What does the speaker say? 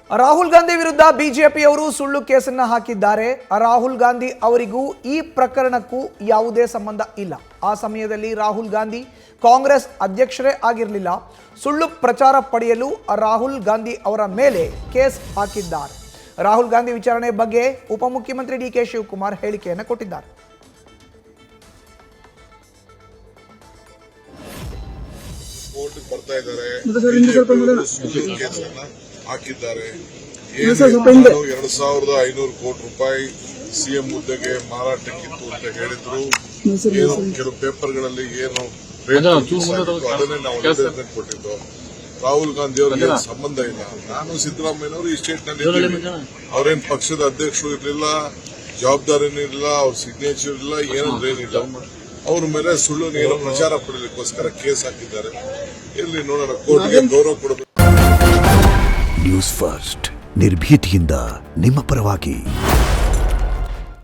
ರಾಹುಲ್ ಗಾಂಧಿ ವಿರುದ್ಧ ಬಿಜೆಪಿಯವರು ಸುಳ್ಳು ಕೇಸನ್ನ ಹಾಕಿದ್ದಾರೆ. ರಾಹುಲ್ ಗಾಂಧಿ ಅವರಿಗೂ ಈ ಪ್ರಕರಣಕ್ಕೂ ಯಾವುದೇ ಸಂಬಂಧ ಇಲ್ಲ. ಆ ಸಮಯದಲ್ಲಿ ರಾಹುಲ್ ಗಾಂಧಿ ಕಾಂಗ್ರೆಸ್ ಅಧ್ಯಕ್ಷರೇ ಆಗಿರಲಿಲ್ಲ. ಸುಳ್ಳು ಪ್ರಚಾರ ಪಡೆಯಲು ರಾಹುಲ್ ಗಾಂಧಿ ಅವರ ಮೇಲೆ ಕೇಸ್ ಹಾಕಿದ್ದಾರೆ. ರಾಹುಲ್ ಗಾಂಧಿ ವಿಚಾರಣೆ ಬಗ್ಗೆ ಉಪಮುಖ್ಯಮಂತ್ರಿ ಡಿ.ಕೆ. ಶಿವಕುಮಾರ್ ಹೇಳಿಕೆಯನ್ನು ಕೊಟ್ಟಿದ್ದಾರೆ. ಹಾಕಿದ್ದಾರೆ. 2,500 ಕೋಟಿ ರೂಪಾಯಿ ಸಿಎಂ ಹುದ್ದೆಗೆ ಮಾರಾಟಕ್ಕಿತ್ತು ಅಂತ ಹೇಳಿದ್ರು. ಏನು ಕೆಲವು ಪೇಪರ್ಗಳಲ್ಲಿ ಏನು ಅದನ್ನೇ ನಾವು ಕೊಟ್ಟಿದ್ದು. ರಾಹುಲ್ ಗಾಂಧಿ ಅವರಿಗೆ ಸಂಬಂಧ ಇಲ್ಲ. ನಾನು ಸಿದ್ದರಾಮಯ್ಯನವರು ಈ ಸ್ಟೇಟ್ ನಲ್ಲಿ ಅವ್ರೇನ್ ಪಕ್ಷದ ಅಧ್ಯಕ್ಷರು ಇರಲಿಲ್ಲ, ಜವಾಬ್ದಾರಿನೂ ಇಲ್ಲ, ಅವ್ರ ಸಿಗ್ನೇಚರ್ ಇಲ್ಲ, ಏನಿಲ್ಲ. ಅವ್ರ ಮೇಲೆ ಸುಳ್ಳು ನೀರು ಪ್ರಚಾರ ಪಡೆಯಲಿಕ್ಕೋಸ್ಕರ ಕೇಸ್ ಹಾಕಿದ್ದಾರೆ. ಇಲ್ಲಿ ನೋಡೋಣ, ಕೋರ್ಟ್ಗೆ ಗೌರವ ಕೊಡಬೇಕು. ನ್ಯೂಸ್ ಫಸ್ಟ್ ನಿರ್ಭೀತಿಯಿಂದ ನಿಮ್ಮ ಪರವಾಗಿ.